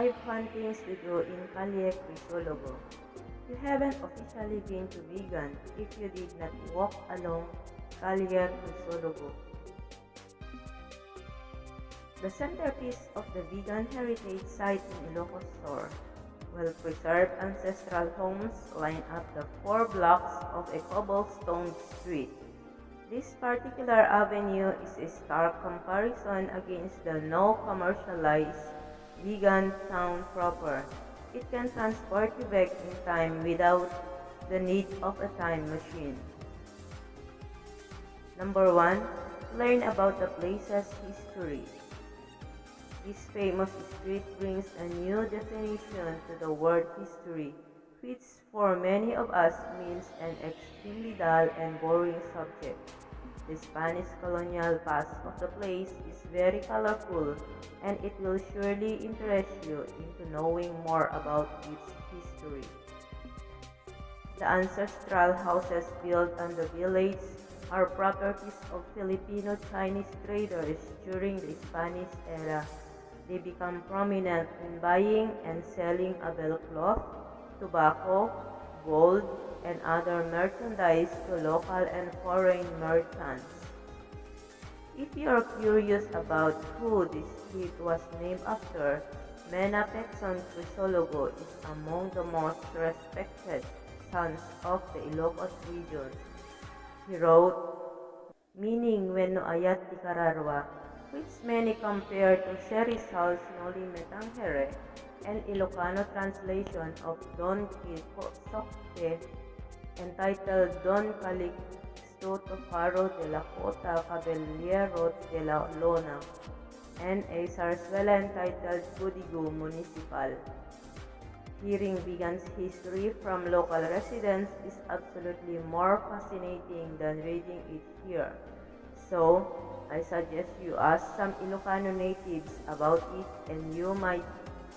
5 fun things to do in Calle Crisologo. You haven't officially been to vegan if you did not walk along Calle Crisologo. The centerpiece of the vegan heritage site in Ilocos Store. Well-preserved ancestral homes line up the 4 blocks of a cobblestone street. This particular avenue is a stark comparison against the no-commercialized vegan town proper. It can transport you back in time without the need of a time machine. Number 1. Learn about the place's history. This famous street brings a new definition to the word history, which for many of us means an extremely dull and boring subject. The Spanish colonial past of the place is very colorful, and it will surely interest you into knowing more about its history. The ancestral houses built on the village are properties of Filipino-Chinese traders during the Spanish era. They become prominent in buying and selling abel cloth, tobacco, gold, and other merchandise to local and foreign merchants. If you are curious about who this street was named after, Mena Pecson Crisologo is among the most respected sons of the Ilocos region. He wrote, meaning when no ayat di Kararwa, which many compare to Serizal's Noli Me Tangere, an Ilocano translation of Don Quixote entitled Don Calixto Tofaro de la Cota Caballero de la Lona, and a Zarzuela entitled Cudigo Municipal. Hearing vegan's history from local residents is absolutely more fascinating than reading it here. So, I suggest you ask some Ilocano natives about it, and you might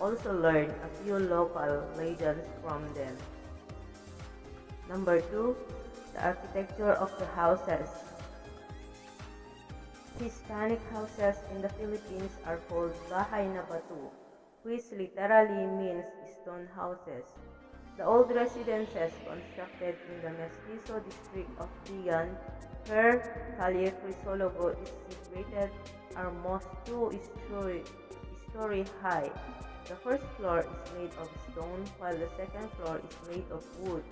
also learn a few local legends from them. Number 2. The architecture of the houses. Hispanic houses in the Philippines are called bahay na batu, which literally means stone houses. The old residences constructed in the Mestizo district of Vigan, where Calle Crisologo is situated, are most 2 story high. The first floor is made of stone, while the second floor is made of wood.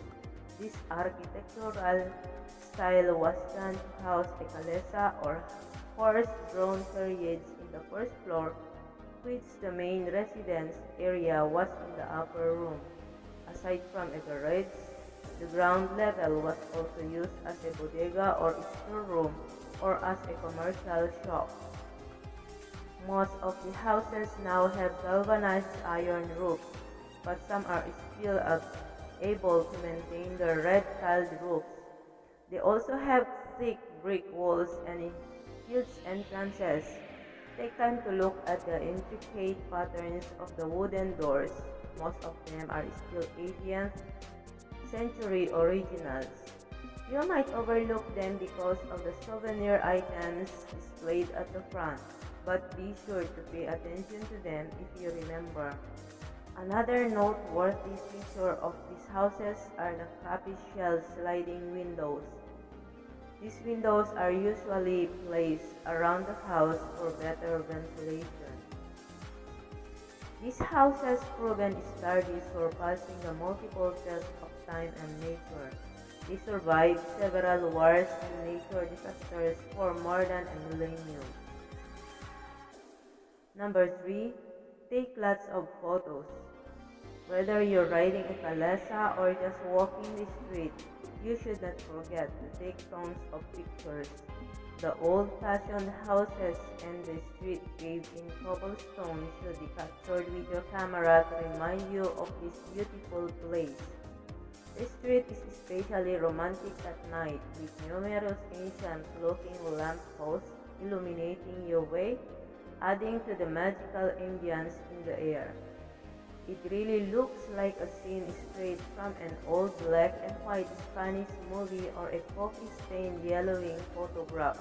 This architectural style was done to house a calesa or horse-drawn carriage in the first floor, which the main residence area was in the upper room. Aside from a garage, the ground level was also used as a bodega or storeroom or as a commercial shop. Most of the houses now have galvanized iron roofs, but some are still able to maintain the red-tiled roofs. They also have thick brick walls and huge entrances. Take time to look at the intricate patterns of the wooden doors. Most of them are still 18th century originals. You might overlook them because of the souvenir items displayed at the front, but be sure to pay attention to them if you remember. Another noteworthy feature of these houses are the capital sliding windows. These windows are usually placed around the house for better ventilation. These houses proven sturdy, surpassing the multiple tests of time and nature. They survived several wars and nature disasters for more than a millennium. Number 3. Take lots of photos. Whether you're riding a calesa or just walking the street, you should not forget to take tons of pictures. The old-fashioned houses and the street paved in cobblestone should be captured with your camera to remind you of this beautiful place. The street is especially romantic at night, with numerous ancient-looking lampposts illuminating your way, adding to the magical ambience in the air. It really looks like a scene straight from an old black and white Spanish movie or a coffee-stained yellowing photograph.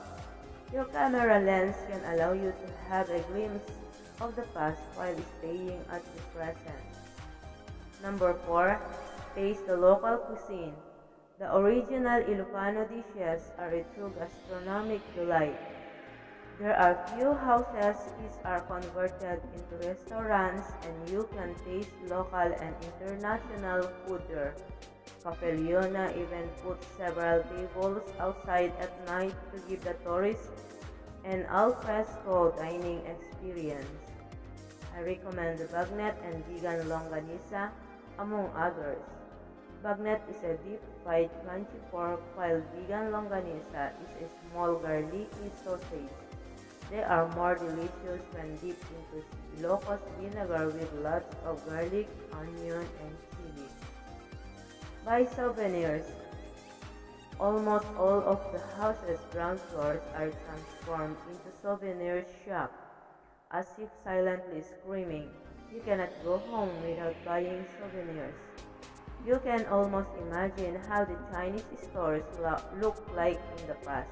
Your camera lens can allow you to have a glimpse of the past while staying at the present. Number 4. Taste the local cuisine. The original Ilocano dishes are a true gastronomic delight. There are few houses which are converted into restaurants and you can taste local and international food there. Cafe Leona even puts several tables outside at night to give the tourists an al fresco dining experience. I recommend the bagnet and vegan longanisa, among others. Bagnet is a deep-fried crunchy pork while vegan longanisa is a small garlicky sausage. They are more delicious when dipped into Ilocos vinegar with lots of garlic, onion, and chili. Buy souvenirs. Almost all of the house's ground floors are transformed into souvenir shop, as if silently screaming, "You cannot go home without buying souvenirs." You can almost imagine how the Chinese stores looked like in the past.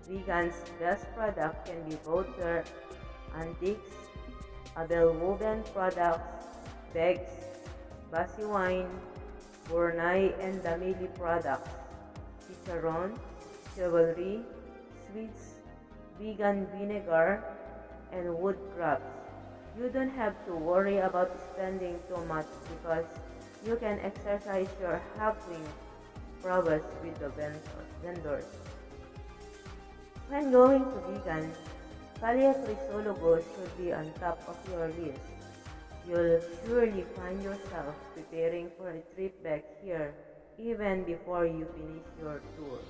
Vegan's best product can be both their antiques, Abel woven products, bags, basi wine, Bornai and Damili products, chicharon, jewelry, sweets, vegan vinegar, and wood crafts. You don't have to worry about spending too much because you can exercise your halfling prowess with the vendors. When going to vegan, Calle Crisologo should be on top of your list. You'll surely find yourself preparing for a trip back here even before you finish your tour.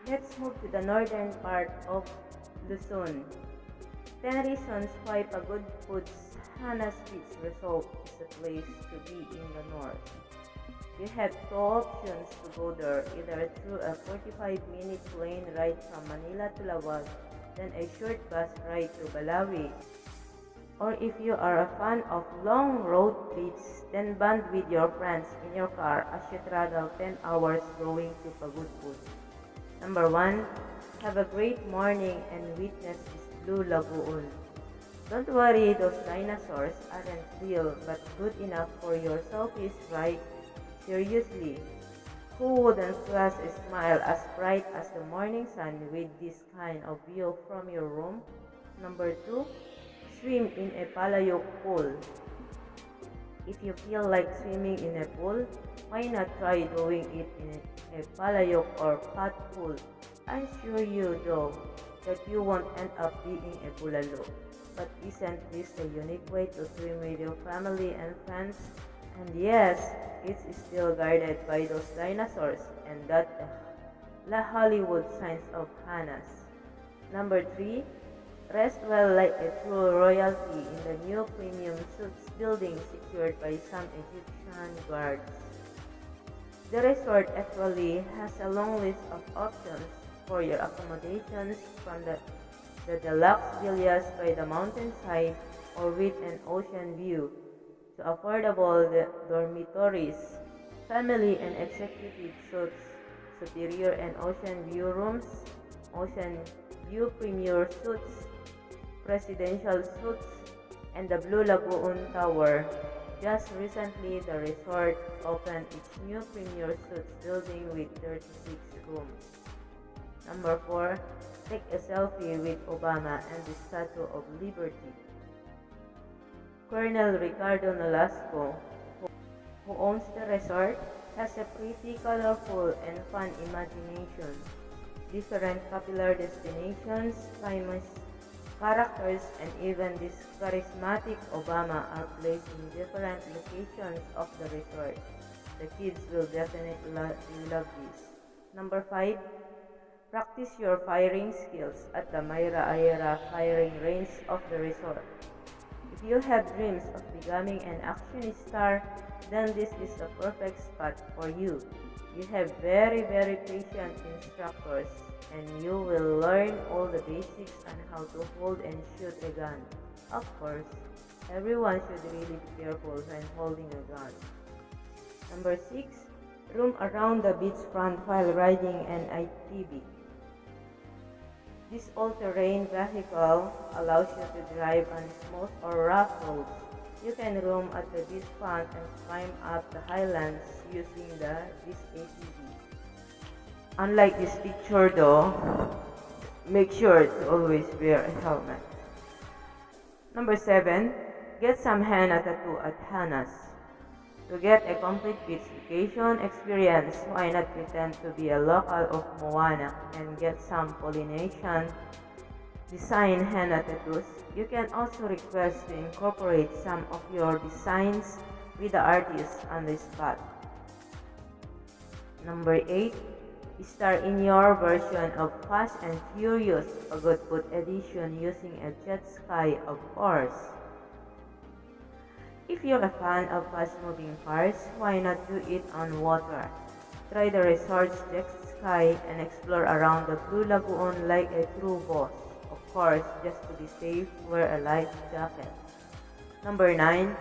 Let's move to the northern part of Luzon. 10 reasons why Pagod Foods Hana's Beach Resort is the place to be in the north. You have two options to go there, either through a 45-minute plane ride from Manila to Lawag, then a short bus ride to Balawi. Or if you are a fan of long road trips, then bond with your friends in your car as you travel 10 hours going to Pagod Foods. Number 1. Have a great morning and witness this blue lagoon. Don't worry, those dinosaurs aren't real but good enough for your selfies, right? Seriously, who wouldn't flash a smile as bright as the morning sun with this kind of view from your room? Number 2. Swim in a palayok pool. If you feel like swimming in a pool, why not try doing it in a palayok or pot pool? I assure you though that you won't end up being a bulalo. But isn't this a unique way to swim with your family and friends? And yes, it's still guarded by those dinosaurs and that the Hollywood signs of Hannah's. Number 3. Rest well like a true royalty in the new premium suites building secured by some Egyptian guards. The resort actually has a long list of options for your accommodations from the deluxe villas by the mountainside or with an ocean view to affordable dormitories, family and executive suites, superior and ocean view rooms, ocean view premier suites, presidential suites, and the Blue Lagoon Tower. Just recently, the resort opened its new premier suites building with 36 rooms. Number 4. Take a selfie with Obama and the Statue of Liberty. Colonel Ricardo Nolasco, who owns the resort, has a pretty colorful and fun imagination. Different popular destinations, famous characters, and even this charismatic Obama are placed in different locations of the resort. The kids will definitely love this. Number 5. Practice your firing skills at the Mayra Ayera firing range of the resort. If you have dreams of becoming an action star, then this is the perfect spot for you. You have very patient instructors and you will learn all the basics on how to hold and shoot a gun. Of course, everyone should really be careful when holding a gun. Number 6. Roam around the beachfront while riding an ATV. This all-terrain vehicle allows you to drive on smooth or rough roads. You can roam at the beach front and climb up the highlands using this ATV. Unlike this picture though, make sure to always wear a helmet. Number 7. Get some henna tattoo at Hana's. To get a complete beach vacation experience, why not pretend to be a local of Moana and get some Polynesian design henna tattoos? You can also request to incorporate some of your designs with the artist on the spot. Number 8. Star in your version of Fast and Furious Pagod edition using a jet ski, of course. If you're a fan of fast-moving cars, why not do it on water? Try the resort's jet ski and explore around the Blue Lagoon like a true boss. Of course, just to be safe, wear a life jacket. Number 9.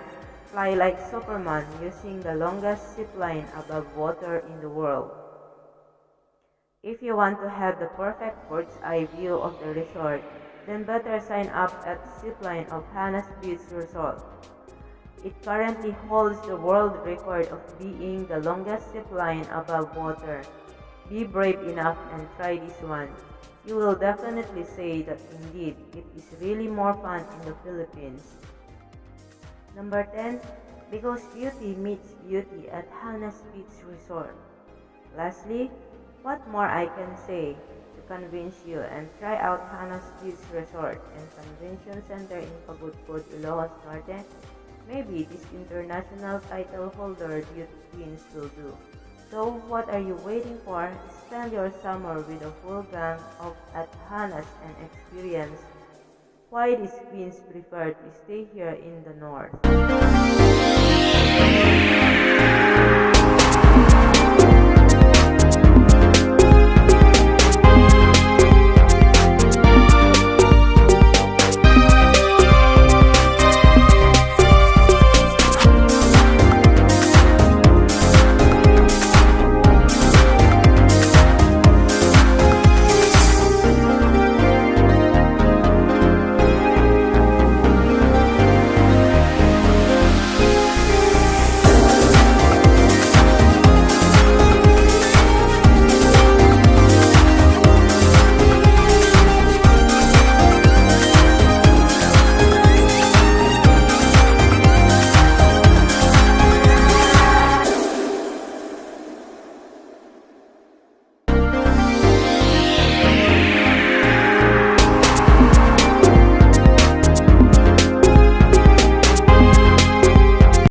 Fly like Superman using the longest zip line above water in the world. If you want to have the perfect bird's eye view of the resort, then better sign up at Zipline of Hana's Beach Resort. It currently holds the world record of being the longest zip line above water. Be brave enough and try this one. You will definitely say that indeed it is really more fun in the Philippines. Number 10. Because beauty meets beauty at Hana's Beach Resort. Lastly, what more I can say to convince you and try out Hana's Beach Resort and Convention Center in Pagudpud, Ilocos, Norte? Maybe this international title holder beauty queens will do. So what are you waiting for? Spend your summer with a full gang of at Hana's and experience why these queens prefer to stay here in the north.